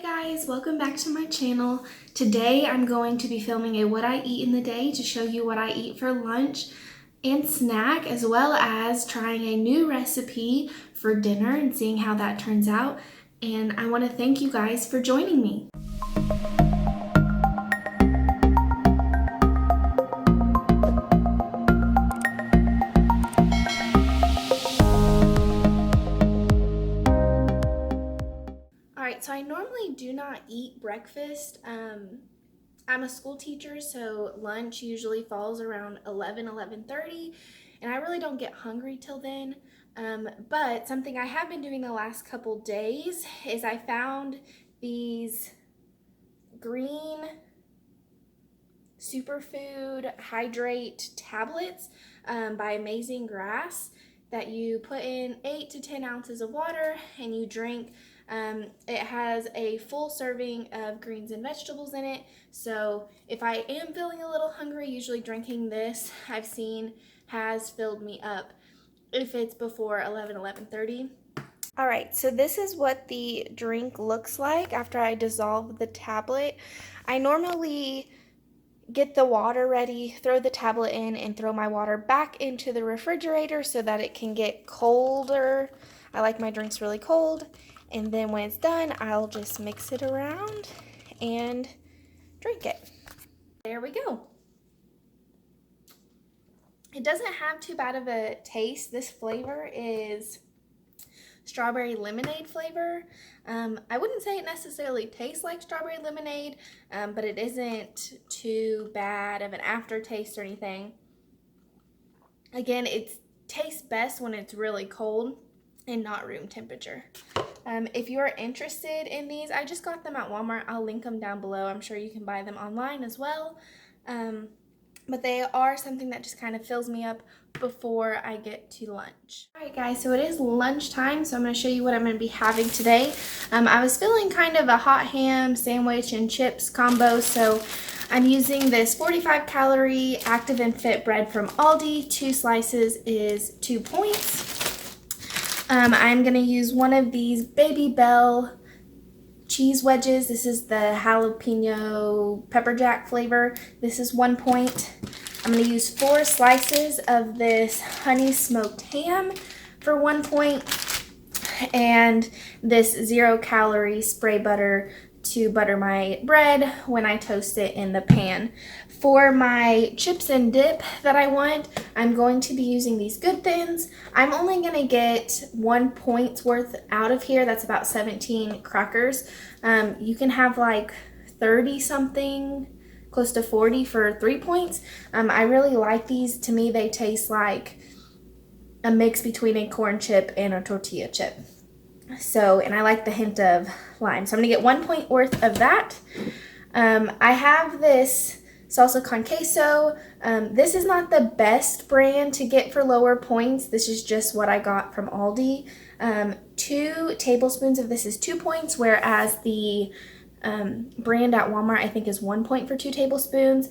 Hey guys, welcome back to my channel. Today I'm going to be filming a what I eat in the day to show you what I eat for lunch and snack, as well as trying a new recipe for dinner and seeing how that turns out. And I want to thank you guys for joining me. So I normally do not eat breakfast. I'm a school teacher, so lunch usually falls around 11:30, and I really don't get hungry till then. But something I have been doing the last couple days is I found these green superfood hydrate tablets by Amazing Grass that you put in 8 to 10 ounces of water and you drink. It has a full serving of greens and vegetables in it, so if I am feeling a little hungry, usually drinking this, I've seen, has filled me up if it's before 11:30. Alright, so this is what the drink looks like after I dissolve the tablet. I normally get the water ready, throw the tablet in, and throw my water back into the refrigerator so that it can get colder. I like my drinks really cold. And then when it's done, I'll just mix it around and drink it. There we go. It doesn't have too bad of a taste. This flavor is strawberry lemonade flavor. I wouldn't say it necessarily tastes like strawberry lemonade, but it isn't too bad of an aftertaste or anything. Again, it tastes best when it's really cold and not room temperature. If you are interested in these, I just got them at Walmart. I'll link them down below. I'm sure you can buy them online as well. But they are something that just kind of fills me up before I get to lunch. Alright guys, so it is lunchtime, so I'm going to show you what I'm going to be having today. I was feeling kind of a hot ham sandwich and chips combo, so I'm using this 45 calorie Active and Fit bread from Aldi. 2 slices is 2 points. I'm going to use one of these Baby Bell cheese wedges. This is the jalapeno pepper jack flavor. This is 1 point. I'm going to use 4 slices of this honey smoked ham for 1 point. And this 0 calorie spray butter to butter my bread when I toast it in the pan. For my chips and dip that I want, I'm going to be using these Good Thins. I'm only going to get 1 point's worth out of here. That's about 17 crackers. You can have like 30 something, close to 40 for 3 points. I really like these. To me, they taste like a mix between a corn chip and a tortilla chip. So, and I like the hint of lime. So I'm going to get 1 point worth of that. I have this salsa con queso. This is not the best brand to get for lower points. This is just what I got from Aldi. 2 tablespoons of this is 2 points, whereas the brand at Walmart I think is 1 point for 2 tablespoons.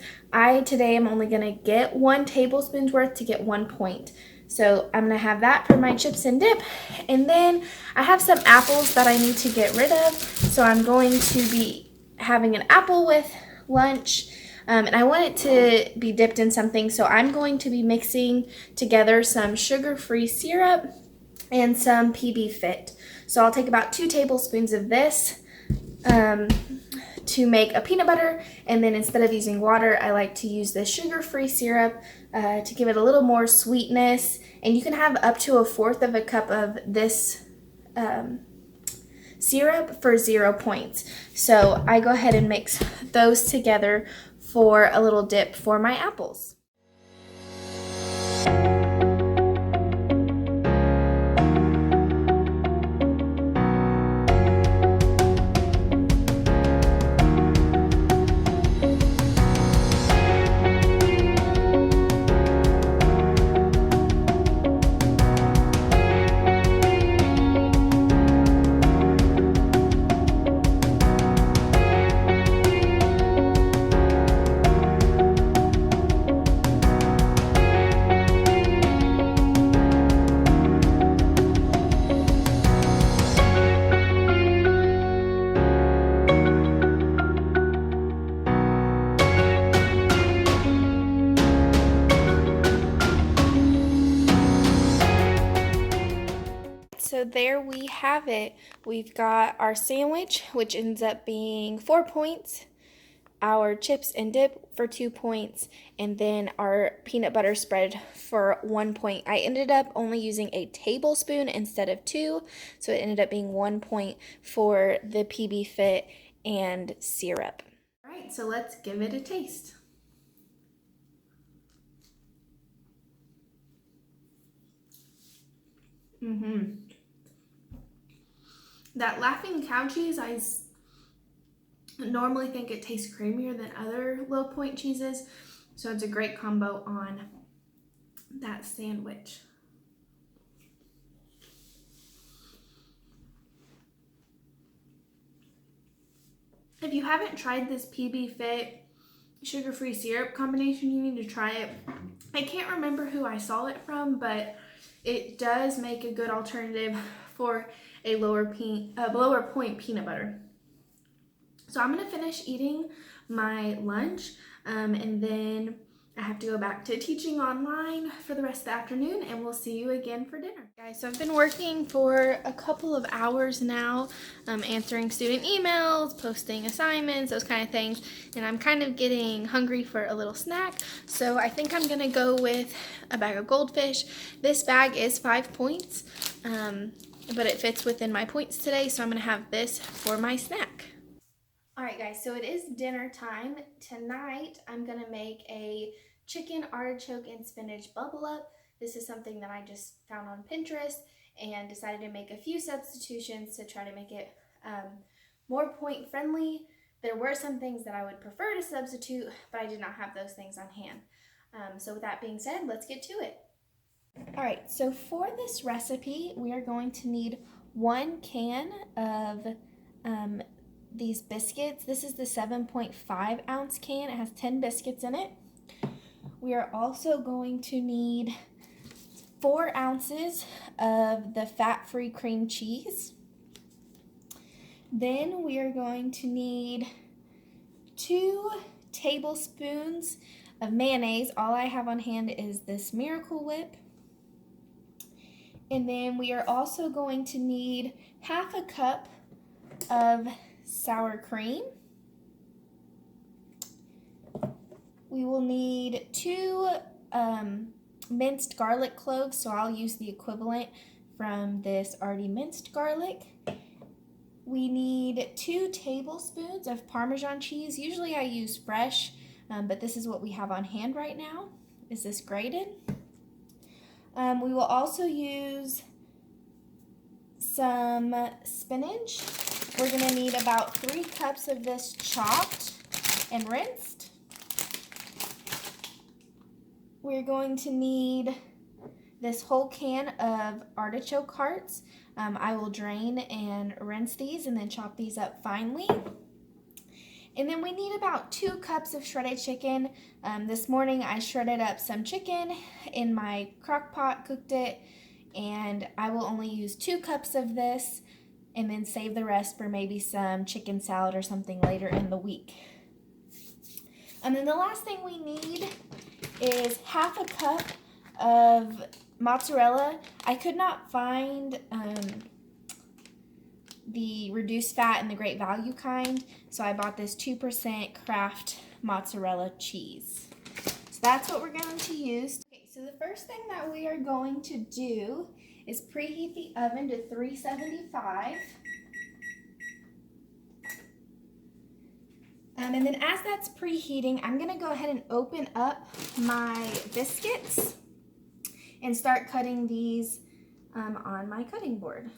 Today am only going to get 1 tablespoon's worth to get 1 point. So I'm going to have that for my chips and dip. And then I have some apples that I need to get rid of. So I'm going to be having an apple with lunch. And I want it to be dipped in something. So I'm going to be mixing together some sugar-free syrup and some PB Fit. So I'll take about 2 tablespoons of this to make a peanut butter, and then instead of using water, I like to use the sugar-free syrup to give it a little more sweetness. And you can have up to 1/4 of a cup of this syrup for 0 points. So I go ahead and mix those together for a little dip for my apples. have it, we've got our sandwich, which ends up being 4 points, our chips and dip for 2 points, and then our peanut butter spread for 1 point. I ended up only using a tablespoon instead of 2, so it ended up being 1 point for the PB Fit and syrup. All right, so let's give it a taste. That Laughing Cow cheese, I normally think it tastes creamier than other low point cheeses, so it's a great combo on that sandwich. If you haven't tried this PB Fit sugar-free syrup combination, you need to try it. I can't remember who I saw it from, but it does make a good alternative for a lower point peanut butter. So I'm gonna finish eating my lunch, and then I have to go back to teaching online for the rest of the afternoon, and we'll see you again for dinner. Guys, so I've been working for a couple of hours now, answering student emails, posting assignments, those kind of things, and I'm kind of getting hungry for a little snack, so I think I'm gonna go with a bag of goldfish. This bag is 5 points, but it fits within my points today, so I'm gonna have this for my snack. Alright guys, so it is dinner time. Tonight I'm gonna make a chicken artichoke and spinach bubble up. This is something that I just found on Pinterest and decided to make a few substitutions to try to make it more point friendly. There were some things that I would prefer to substitute, but I did not have those things on hand. So with that being said, let's get to it. Alright, so for this recipe, we are going to need 1 can of these biscuits. This is the 7.5 ounce can. It has 10 biscuits in it. We are also going to need 4 ounces of the fat-free cream cheese. Then we are going to need 2 tablespoons of mayonnaise. All I have on hand is this Miracle Whip. And then we are also going to need half a cup of sour cream. We will need 2 minced garlic cloves, so I'll use the equivalent from this already minced garlic. We need 2 tablespoons of Parmesan cheese. Usually I use fresh, but this is what we have on hand right now. Is this grated? We will also use some spinach. We're going to need about 3 cups of this chopped and rinsed. We're going to need this whole can of artichoke hearts. I will drain and rinse these and then chop these up finely. And then we need about 2 cups of shredded chicken. This morning I shredded up some chicken in my crock pot, cooked it, and I will only use 2 cups of this and then save the rest for maybe some chicken salad or something later in the week. And then the last thing we need is half a cup of mozzarella. I could not find the reduced fat and the great value kind, so I bought this 2% Kraft mozzarella cheese. So that's what we're going to use. Okay, so the first thing that we are going to do is preheat the oven to 375. And then as that's preheating, I'm going to go ahead and open up my biscuits and start cutting these on my cutting board.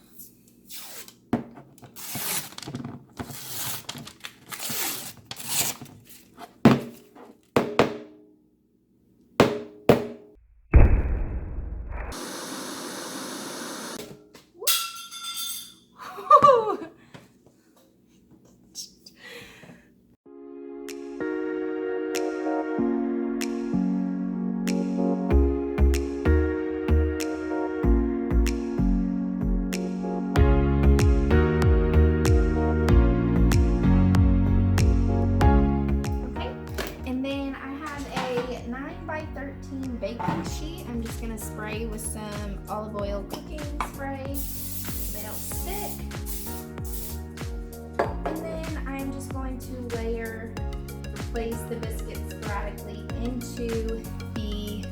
Baking sheet. I'm just going to spray with some olive oil cooking spray so they don't stick. place the biscuits sporadically into the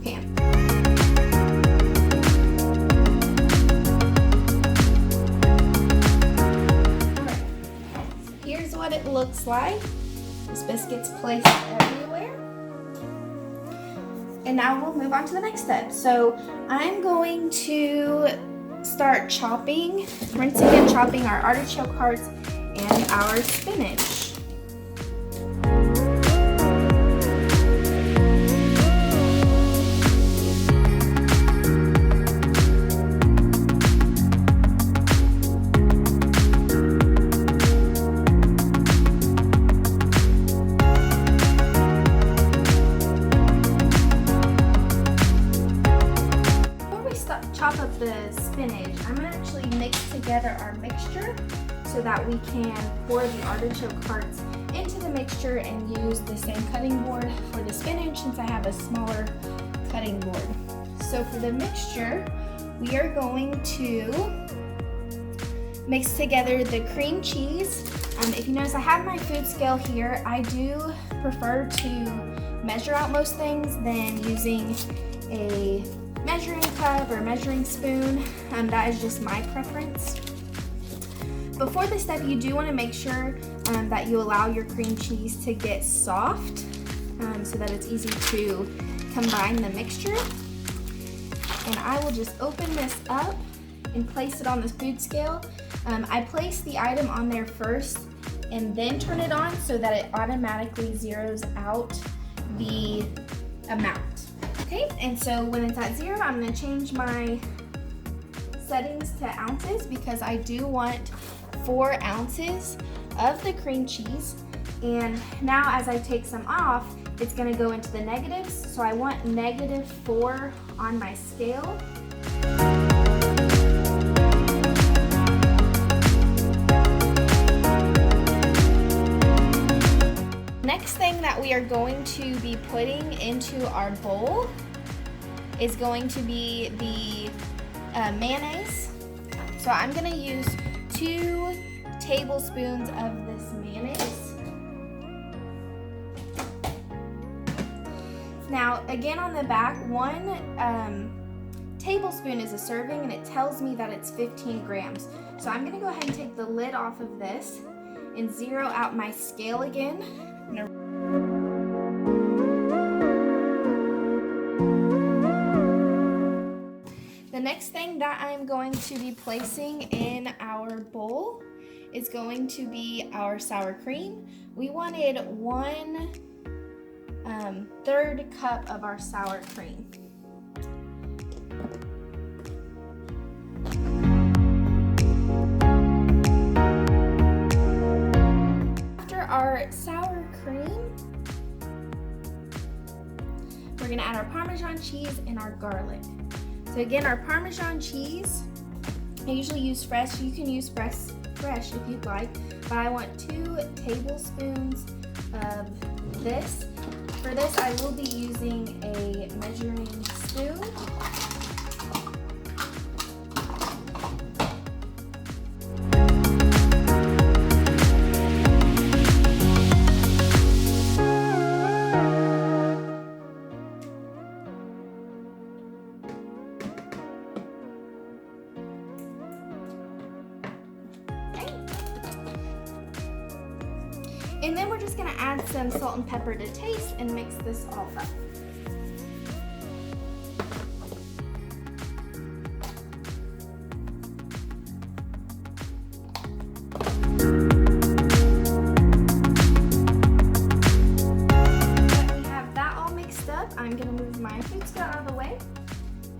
pan. Alright, so here's what it looks like. This biscuit's placed everywhere. And now we'll move on to the next step. So I'm going to start chopping, rinsing and chopping our artichoke hearts and our spinach. Chop up the spinach, I'm going to actually mix together our mixture so that we can pour the artichoke hearts into the mixture and use the same cutting board for the spinach since I have a smaller cutting board. So for the mixture, we are going to mix together the cream cheese. If you notice, I have my food scale here. I do prefer to measure out most things than using a measuring cup or measuring spoon. That is just my preference. Before this step, you do want to make sure that you allow your cream cheese to get soft so that it's easy to combine the mixture. And I will just open this up and place it on the food scale. I place the item on there first and then turn it on so that it automatically zeroes out the amount. Okay, and so when it's at 0, I'm going to change my settings to ounces because I do want 4 ounces of the cream cheese. And now as I take some off, it's going to go into the negatives. So I want -4 on my scale. Next thing that we are going to be putting into our bowl is going to be the mayonnaise. So I'm going to use 2 tablespoons of this mayonnaise. Now again on the back, 1 tablespoon is a serving and it tells me that it's 15 grams. So I'm going to go ahead and take the lid off of this and zero out my scale again. The next thing that I'm going to be placing in our bowl is going to be our sour cream. We wanted 1/3 cup of our sour cream. Our sour cream, we're going to add our Parmesan cheese and our garlic. So again, our Parmesan cheese, I usually use fresh. You can use fresh if you'd like, but I want 2 tablespoons of this. For this, I will be using a measuring spoon. And then we're just going to add some salt and pepper to taste and mix this all up. We have that all mixed up. I'm going to move my food scale out of the way.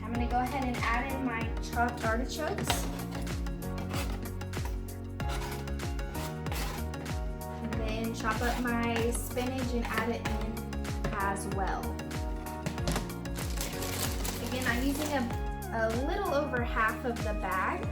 I'm going to go ahead and add in my chopped artichokes. Chop up my spinach and add it in as well. Again, I'm using a little over half of the bag.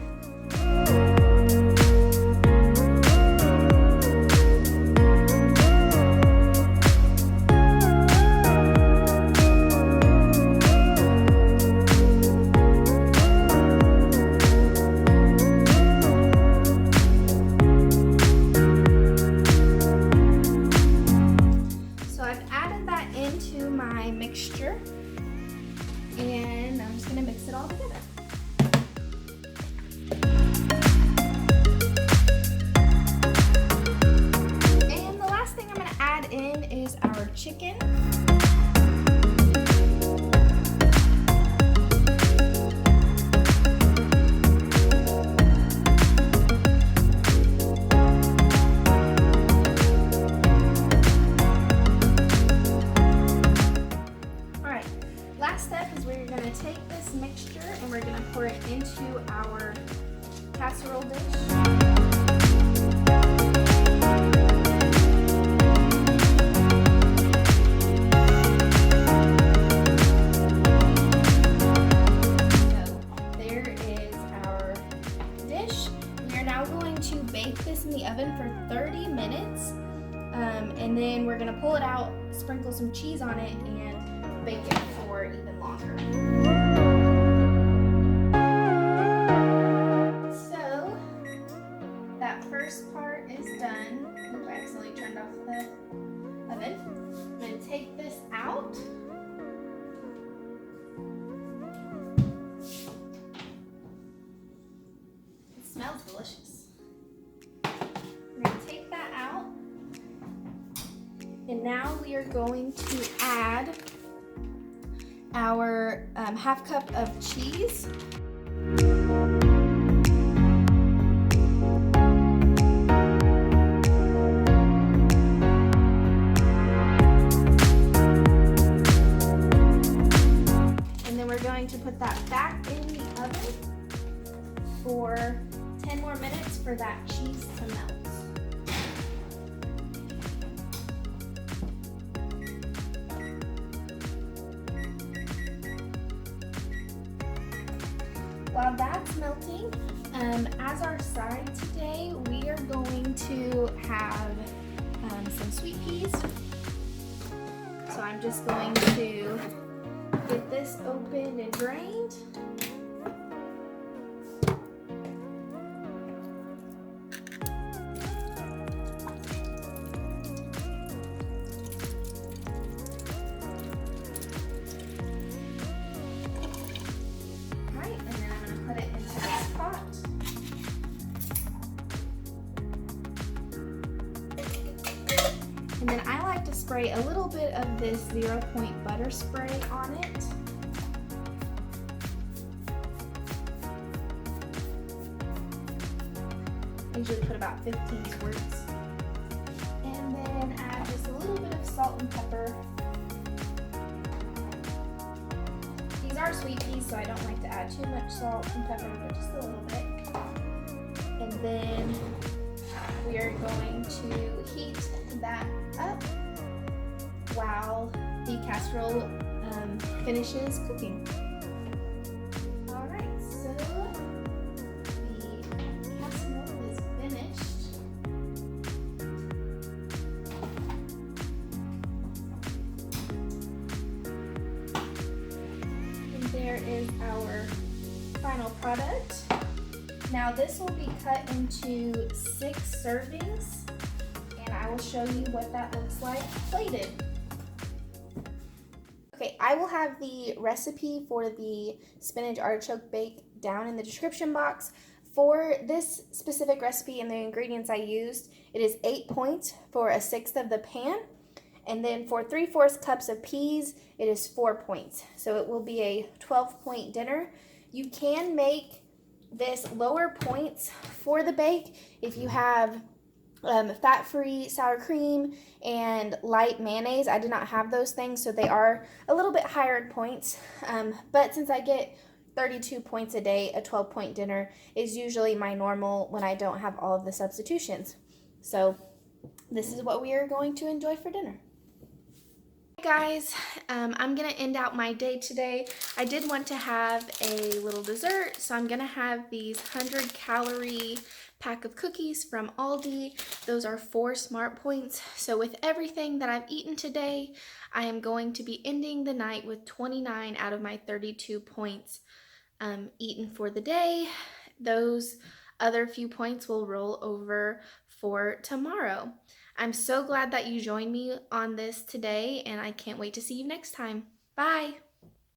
into our casserole dish. Bake this in the oven for 30 minutes and then we're gonna pull it out, sprinkle some cheese on it, and bake it for even longer. So that first part is done. Oops, I accidentally turned off the oven. I'm gonna take this out. It smells delicious. And now we are going to add our half cup of cheese. And then we're going to put that back in the oven for 10 more minutes for that cheese to melt. While that's melting, as our side today, we are going to have some sweet peas. So I'm just going to get this opened and drained. And then I like to spray a little bit of this 0-point butter spray on it. I usually put about 15 squirts. And then add just a little bit of salt and pepper. These are sweet peas, so I don't like to add too much salt and pepper, but just a little bit. And then we are going to heat that up while the casserole finishes cooking. Alright, so the casserole is finished. And there is our final product. Now this will be cut into 6 servings. I will show you what that looks like plated. Okay, I will have the recipe for the spinach artichoke bake down in the description box. For this specific recipe and the ingredients I used, it is 8 points for 1/6 of the pan. And then for 3/4 cups of peas, it is 4 points. So it will be a 12-point dinner. You can make this lower points for the bake if you have fat-free sour cream and light mayonnaise. I did not have those things, so they are a little bit higher in points. But since I get 32 points a day, a 12-point dinner is usually my normal when I don't have all of the substitutions. So this is what we are going to enjoy for dinner. Guys, I'm gonna end out my day today. I did want to have a little dessert, so I'm gonna have these 100-calorie pack of cookies from Aldi. Those are 4 smart points. So with everything that I've eaten today, I am going to be ending the night with 29 out of my 32 points eaten for the day. Those other few points will roll over for tomorrow. I'm so glad that you joined me on this today, and I can't wait to see you next time. Bye!